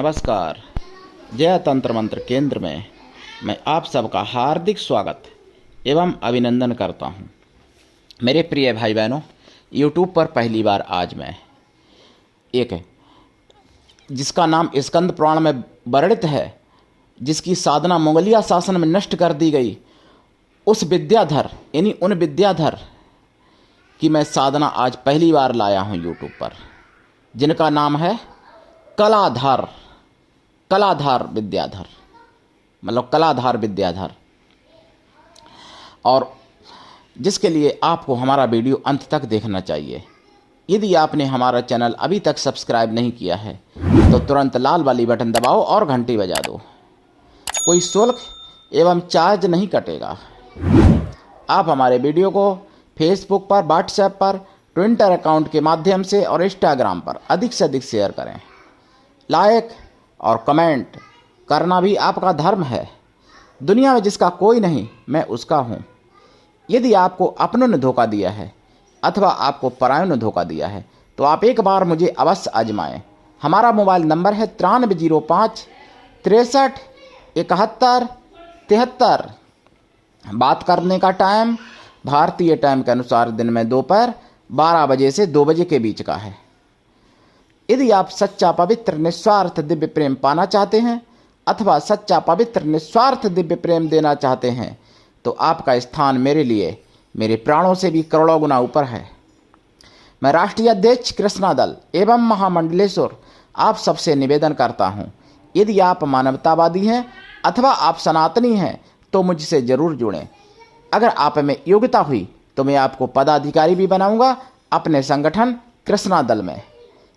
नमस्कार। जय तंत्र मंत्र केंद्र में मैं आप सबका हार्दिक स्वागत एवं अभिनंदन करता हूं। मेरे प्रिय भाई बहनों, यूट्यूब पर पहली बार आज मैं एक जिसका नाम स्कंद पुराण में वर्णित है, जिसकी साधना मुगलिया शासन में नष्ट कर दी गई, उस विद्याधर यानी उन विद्याधर की मैं साधना आज पहली बार लाया हूं यूट्यूब पर, जिनका नाम है कलाधार विद्याधर, मतलब कलाधार विद्याधर, और जिसके लिए आपको हमारा वीडियो अंत तक देखना चाहिए। यदि आपने हमारा चैनल अभी तक सब्सक्राइब नहीं किया है तो तुरंत लाल वाली बटन दबाओ और घंटी बजा दो। कोई शुल्क एवं चार्ज नहीं कटेगा। आप हमारे वीडियो को फेसबुक पर, व्हाट्सएप पर, ट्विटर अकाउंट के माध्यम से और इंस्टाग्राम पर अधिक से अधिक शेयर करें। लाइक और कमेंट करना भी आपका धर्म है। दुनिया में जिसका कोई नहीं, मैं उसका हूँ। यदि आपको अपनों ने धोखा दिया है अथवा आपको परायों ने धोखा दिया है तो आप एक बार मुझे अवश्य आजमाएं। हमारा मोबाइल नंबर है 9305 63 71 73। बात करने का टाइम भारतीय टाइम के अनुसार दिन में दोपहर 12 बजे से 2 बजे के बीच का है। यदि आप सच्चा पवित्र निस्वार्थ दिव्य प्रेम पाना चाहते हैं अथवा सच्चा पवित्र निस्वार्थ दिव्य प्रेम देना चाहते हैं तो आपका स्थान मेरे लिए मेरे प्राणों से भी करोड़ों गुना ऊपर है। मैं राष्ट्रीय अध्यक्ष कृष्णा दल एवं महामंडलेश्वर आप सबसे निवेदन करता हूं, यदि आप मानवतावादी हैं अथवा आप सनातनी हैं तो मुझसे ज़रूर जुड़ें। अगर आप में योग्यता हुई तो मैं आपको पदाधिकारी भी बनाऊंगा अपने संगठन कृष्णा दल में।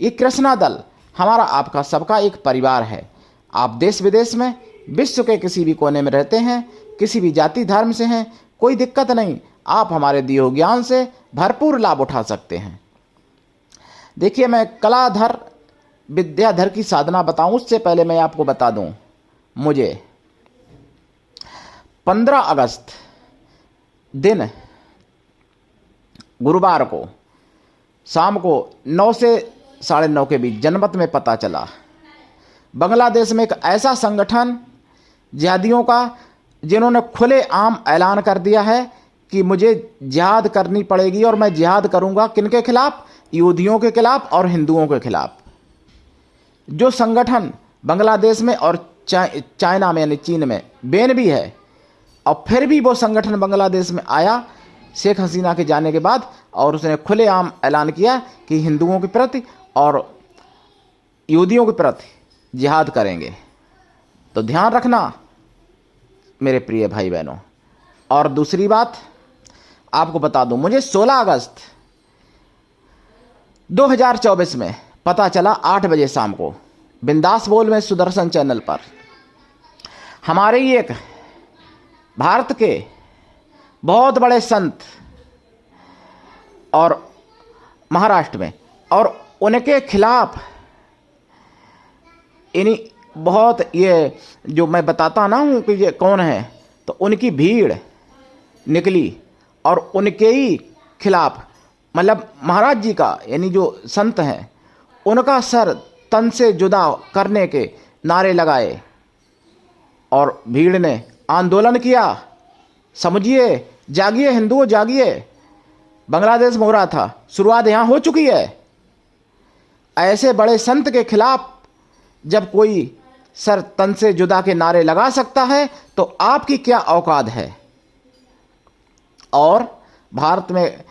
ये कृष्णा दल हमारा आपका सबका एक परिवार है। आप देश विदेश में, विश्व के किसी भी कोने में रहते हैं, किसी भी जाति धर्म से हैं, कोई दिक्कत नहीं। आप हमारे दिए हुए ज्ञान से भरपूर लाभ उठा सकते हैं। देखिए, मैं कलाधर विद्याधर की साधना बताऊं उससे पहले मैं आपको बता दूं, मुझे 15 अगस्त दिन गुरुवार को शाम को 9 से 9:30 के बीच जनमत में पता चला, बांग्लादेश में एक ऐसा संगठन जिहादियों का जिन्होंने खुले आम ऐलान कर दिया है कि मुझे जिहाद करनी पड़ेगी और मैं जिहाद करूंगा। किनके खिलाफ? यहूदियों के खिलाफ और हिंदुओं के खिलाफ। जो संगठन बांग्लादेश में और चाइना में यानी चीन में बैन भी है, और फिर भी वो संगठन बांग्लादेश में आया शेख हसीना के जाने के बाद, और उसने खुलेआम ऐलान किया कि हिंदुओं के प्रति और यहूदियों के प्रति जिहाद करेंगे। तो ध्यान रखना मेरे प्रिय भाई बहनों। और दूसरी बात आपको बता दूं, मुझे 16 अगस्त 2024 में पता चला 8 बजे शाम को बिंदास बोल में सुदर्शन चैनल पर हमारे ही एक भारत के बहुत बड़े संत और महाराष्ट्र में, और उनके खिलाफ इन्हीं बहुत ये जो मैं बताता ना हूँ कि ये कौन है, तो उनकी भीड़ निकली और उनके ही खिलाफ, मतलब महाराज जी का यानी जो संत हैं उनका सर तन से जुदा करने के नारे लगाए और भीड़ ने आंदोलन किया। समझिए, जागिए हिंदुओं, जागिए। बांग्लादेश में हो रहा था, शुरुआत यहाँ हो चुकी है। ऐसे बड़े संत के खिलाफ जब कोई सर तन से जुदा के नारे लगा सकता है तो आपकी क्या औकात है। और भारत में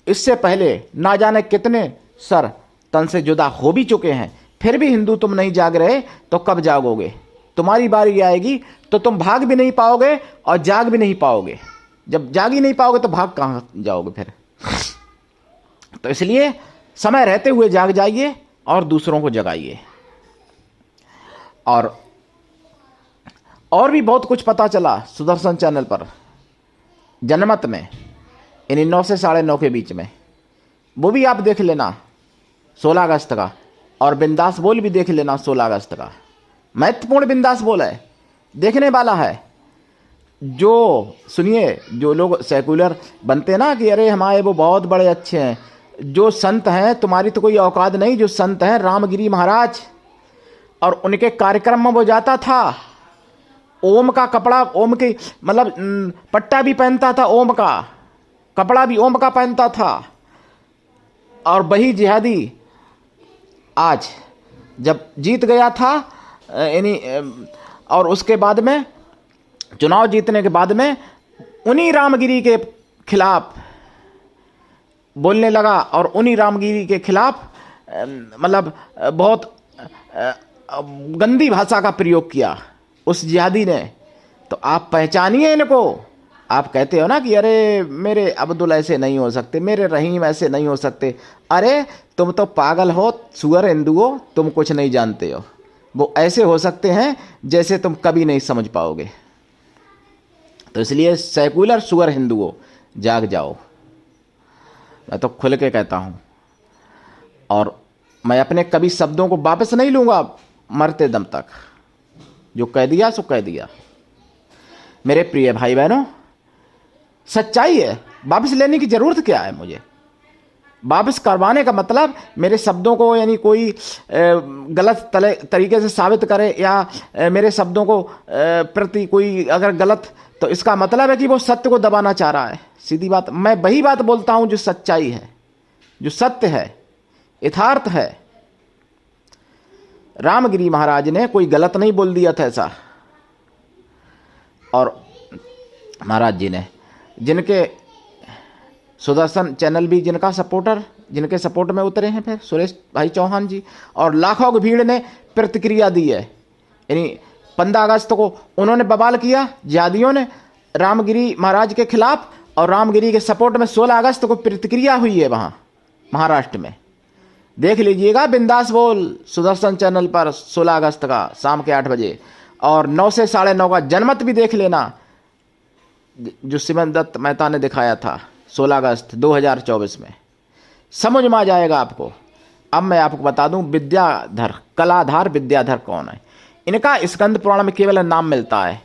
इससे पहले ना जाने कितने सर तन से जुदा हो भी चुके हैं, फिर भी हिंदू तुम नहीं जाग रहे तो कब जागोगे? तुम्हारी बारी आएगी तो तुम भाग भी नहीं पाओगे और जाग भी नहीं पाओगे। जब जाग ही नहीं पाओगे तो भाग कहाँ जाओगे फिर? तो इसलिए समय रहते हुए जाग जाइए और दूसरों को जगाइए। और भी बहुत कुछ पता चला सुदर्शन चैनल पर जनमत में, यानी 9 से 9:30 के बीच में। वो भी आप देख लेना 16 अगस्त का, और बिंदास बोल भी देख लेना 16 अगस्त का। महत्वपूर्ण बिंदास बोल है, देखने वाला है। जो सुनिए, जो लोग सेकुलर बनते ना कि अरे हमारे वो बहुत बड़े अच्छे हैं, जो संत हैं, तुम्हारी तो कोई औकात नहीं। जो संत हैं रामगिरी महाराज, और उनके कार्यक्रम में वो जाता था, ओम का कपड़ा, ओम की मतलब पट्टा भी पहनता था, ओम का कपड़ा भी ओम का पहनता था। और वही जिहादी आज जब जीत गया था यानी, और उसके बाद में चुनाव जीतने के बाद में उन्हीं रामगिरी के खिलाफ बोलने लगा और उन्हीं रामगिरी के खिलाफ मतलब बहुत गंदी भाषा का प्रयोग किया उस जिहादी ने। तो आप पहचानिए इनको। आप कहते हो ना कि अरे मेरे अब्दुल ऐसे नहीं हो सकते, मेरे रहीम ऐसे नहीं हो सकते। अरे तुम तो पागल हो, सुअर हिंदू हो, तुम कुछ नहीं जानते हो। वो ऐसे हो सकते हैं जैसे तुम कभी नहीं समझ पाओगे। तो इसलिए सेकुलर सुअर हिंदू हो, जाग जाओ। मैं तो खुल के कहता हूँ, और मैं अपने कभी शब्दों को वापस नहीं लूँगा मरते दम तक। जो कह दिया सो कह दिया। मेरे प्रिय भाई बहनों, सच्चाई है, वापस लेने की ज़रूरत क्या है मुझे? वापस करवाने का मतलब मेरे शब्दों को यानी कोई गलत तरीके से साबित करे या मेरे शब्दों को प्रति कोई अगर गलत, तो इसका मतलब है कि वो सत्य को दबाना चाह रहा है। सीधी बात, मैं वही बात बोलता हूँ जो सच्चाई है, जो सत्य है, यथार्थ है। रामगिरी महाराज ने कोई गलत नहीं बोल दिया था ऐसा। और महाराज जी ने, जिनके सुदर्शन चैनल भी जिनका सपोर्टर, जिनके सपोर्ट में उतरे हैं, फिर सुरेश भाई चौहान जी, और लाखों की भीड़ ने प्रतिक्रिया दी है। यानी 15 अगस्त को उन्होंने बवाल किया जिहादियों ने रामगिरी महाराज के खिलाफ, और रामगिरी के सपोर्ट में 16 अगस्त को प्रतिक्रिया हुई है वहाँ महाराष्ट्र में। देख लीजिएगा, बिंदास बोल सुदर्शन चैनल पर 16 अगस्त का शाम के 8 बजे, और 9 से 9:30 का जनमत भी देख लेना जो सिमन दत्त मेहता ने दिखाया था 16 अगस्त 2024 में। समझ में आ जाएगा आपको। अब मैं आपको बता दूं, विद्याधर, कलाधार विद्याधर कौन है। इनका स्कंद पुराण में केवल नाम मिलता है।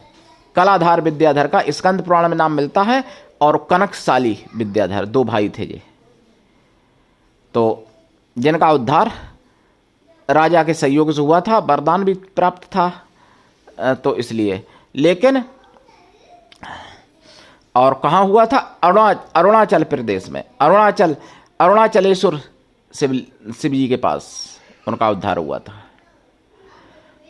कलाधार विद्याधर का स्कंद पुराण में नाम मिलता है, और कनकशाली विद्याधर 2 भाई थे ये, तो जिनका उद्धार राजा के सहयोग से हुआ था, वरदान भी प्राप्त था, तो इसलिए। लेकिन और कहाँ हुआ था? अरुणाचल प्रदेश में, अरुणाचलेश्वर शिव जी के पास उनका उद्धार हुआ था।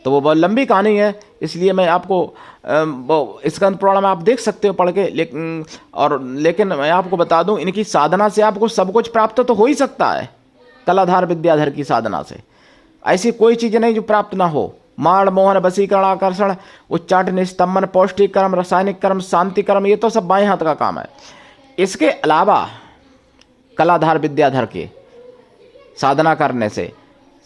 तो वो बहुत लंबी कहानी है, इसलिए मैं आपको वो स्कंद पुराण में आप देख सकते हो पढ़ के। लेकिन मैं आपको बता दूं, इनकी साधना से आपको सब कुछ प्राप्त तो हो ही सकता है। कलाधार विद्याधर की साधना से ऐसी कोई चीज़ नहीं जो प्राप्त ना हो। माण मोहन वशीकरण आकर्षण उच्चाट निस्तंभन पौष्टिक कर्म रासायनिक कर्म शांति कर्म, ये तो सब बाएं हाथ का काम है। इसके अलावा कलाधार विद्याधर के साधना करने से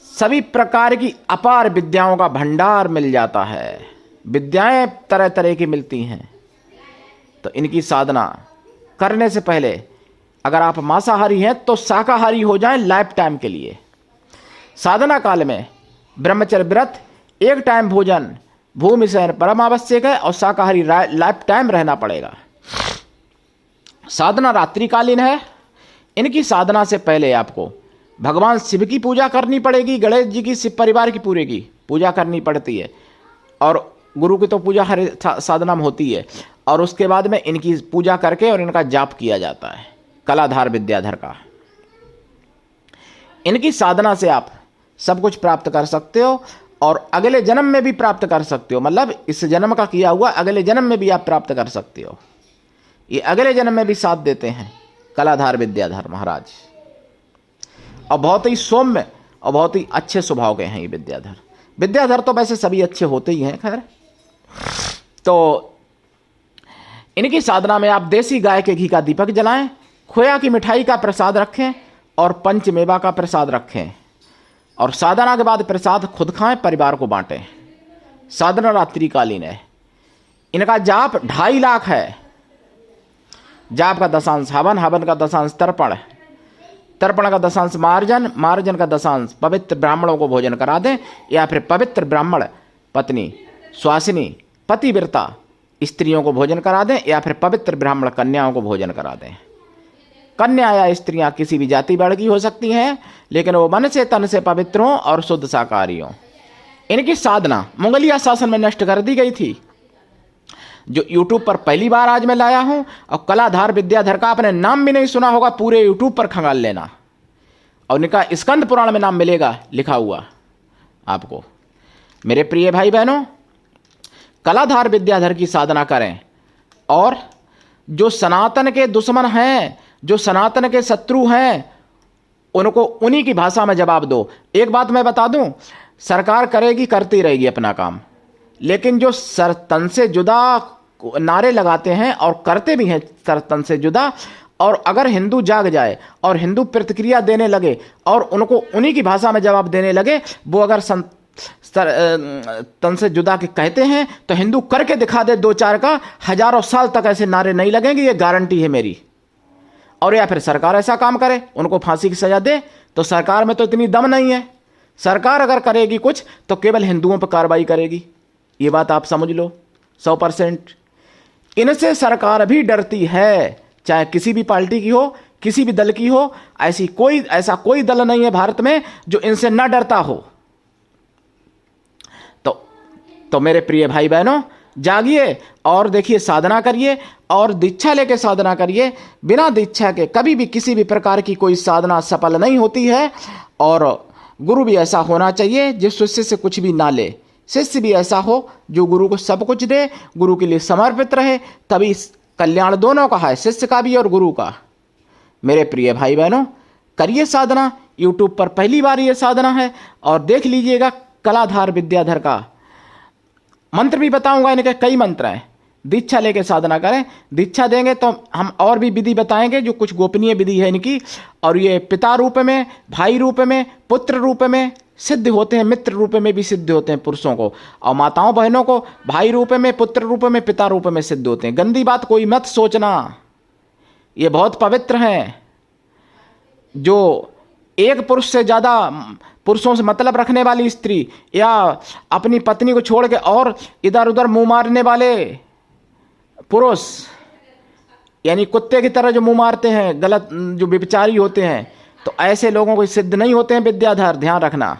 सभी प्रकार की अपार विद्याओं का भंडार मिल जाता है। विद्याएं तरह तरह की मिलती हैं। तो इनकी साधना करने से पहले अगर आप मांसाहारी हैं तो शाकाहारी हो जाएं लाइफ टाइम के लिए। साधना काल में ब्रह्मचर्य व्रत, 1 टाइम भोजन, भूमि शयन परम आवश्यक है, और शाकाहारी लाइफ टाइम रहना पड़ेगा। साधना रात्रिकालीन है। इनकी साधना से पहले आपको भगवान शिव की पूजा करनी पड़ेगी, गणेश जी की, शिव परिवार की पूरे की पूजा करनी पड़ती है, और गुरु की तो पूजा हर साधना में होती है। और उसके बाद में इनकी पूजा करके और इनका जाप किया जाता है, कलाधार विद्याधर का। इनकी साधना से आप सब कुछ प्राप्त कर सकते हो, और अगले जन्म में भी प्राप्त कर सकते हो। मतलब इस जन्म का किया हुआ अगले जन्म में भी आप प्राप्त कर सकते हो। ये अगले जन्म में भी साथ देते हैं कलाधार विद्याधर महाराज, और बहुत ही सौम्य और बहुत ही अच्छे स्वभाव के हैं ये विद्याधर। तो वैसे सभी अच्छे होते ही हैं, खैर। तो इनकी साधना में आप देसी गाय के घी का दीपक जलाएं, खोया की मिठाई का प्रसाद रखें, और पंचमेवा का प्रसाद रखें, और साधना के बाद प्रसाद खुद खाएं, परिवार को बांटें। साधना रात्रिकालीन है। इनका जाप 2.5 लाख है। जाप का 10अंश हवन, हवन का 10अंश तर्पण, तर्पण का 10अंश मार्जन, मार्जन का 10अंश पवित्र ब्राह्मणों को भोजन करा दें, या फिर पवित्र ब्राह्मण पत्नी स्वासिनी पतिव्रता स्त्रियों को भोजन करा दें, या फिर पवित्र ब्राह्मण कन्याओं को भोजन करा दें। कन्या या स्त्रियां किसी भी जाति वर्ग की हो सकती हैं, लेकिन वो मन से तन से पवित्र हों और शुद्ध शाकाहारी हों। इनकी साधना मुगलिया शासन में नष्ट कर दी गई थी, जो यूट्यूब पर पहली बार आज मैं लाया हूं। और कलाधार विद्याधर का आपने नाम भी नहीं सुना होगा, पूरे यूट्यूब पर खंगाल लेना, और इनका स्कंद पुराण में नाम मिलेगा लिखा हुआ आपको। मेरे प्रिय भाई बहनों, कलाधार विद्याधर की साधना करें, और जो सनातन के दुश्मन हैं, जो सनातन के शत्रु हैं, उनको उन्हीं की भाषा में जवाब दो। एक बात मैं बता दूं, सरकार करेगी, करती रहेगी अपना काम, लेकिन जो सर तन से जुदा नारे लगाते हैं और करते भी हैं सर तन से जुदा, और अगर हिंदू जाग जाए और हिंदू प्रतिक्रिया देने लगे और उनको उन्हीं की भाषा में जवाब देने लगे, वो अगर तन से जुदा के कहते हैं तो हिंदू करके दिखा दे दो चार का, हजारों साल तक ऐसे नारे नहीं लगेंगे, ये गारंटी है मेरी। और या फिर सरकार ऐसा काम करे, उनको फांसी की सजा दे, तो सरकार में तो इतनी दम नहीं है। सरकार अगर करेगी कुछ तो केवल हिंदुओं पर कार्रवाई करेगी, ये बात आप समझ लो 100%। इनसे सरकार भी डरती है, चाहे किसी भी पार्टी की हो, किसी भी दल की हो। ऐसा कोई दल नहीं है भारत में जो इनसे ना डरता हो। तो मेरे प्रिय भाई बहनों, जागिए और देखिए, साधना करिए और दीक्षा लेके साधना करिए। बिना दीक्षा के कभी भी किसी भी प्रकार की कोई साधना सफल नहीं होती है। और गुरु भी ऐसा होना चाहिए जो शिष्य से कुछ भी ना ले, शिष्य भी ऐसा हो जो गुरु को सब कुछ दे, गुरु के लिए समर्पित रहे, तभी कल्याण दोनों का है, शिष्य का भी और गुरु का। मेरे प्रिय भाई बहनों, करिए साधना। यूट्यूब पर पहली बार ये साधना है, और देख लीजिएगा कलाधार विद्याधर का मंत्र भी बताऊंगा, इनके कई मंत्र हैं। दीक्षा लेके साधना करें, दीक्षा देंगे तो हम और भी विधि बताएंगे जो कुछ गोपनीय विधि है इनकी। और ये पिता रूप में, भाई रूप में, पुत्र रूप में सिद्ध होते हैं, मित्र रूप में भी सिद्ध होते हैं पुरुषों को, और माताओं बहनों को भाई रूप में, पुत्र रूप में, पिता रूप में सिद्ध होते हैं। गंदी बात कोई मत सोचना, ये बहुत पवित्र हैं। जो एक पुरुष से ज़्यादा पुरुषों से मतलब रखने वाली स्त्री, या अपनी पत्नी को छोड़ के और इधर उधर मुंह मारने वाले पुरुष, यानी कुत्ते की तरह जो मुंह मारते हैं, गलत जो व्यभिचारी होते हैं, तो ऐसे लोगों को सिद्ध नहीं होते हैं विद्याधर। ध्यान रखना,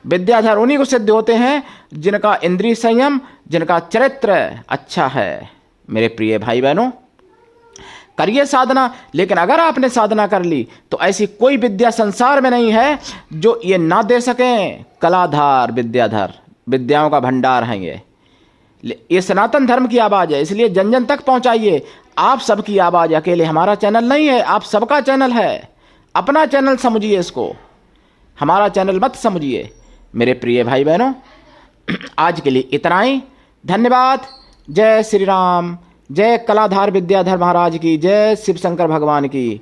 विद्याधर उन्हीं को सिद्ध होते हैं जिनका इंद्रिय संयम, जिनका चरित्र अच्छा है। मेरे प्रिय भाई बहनों, करिए साधना। लेकिन अगर आपने साधना कर ली तो ऐसी कोई विद्या संसार में नहीं है जो ये ना दे सकें। कलाधार विद्याधर विद्याओं का भंडार हैं ये सनातन धर्म की आवाज़ है, इसलिए जन जन तक पहुंचाइए। आप सबकी आवाज़, अकेले हमारा चैनल नहीं है, आप सबका चैनल है। अपना चैनल समझिए इसको, हमारा चैनल मत समझिए। मेरे प्रिय भाई बहनों, आज के लिए इतना ही। धन्यवाद। जय श्री राम। जय कलाधार विद्याधर महाराज की, जय शिव शंकर भगवान की।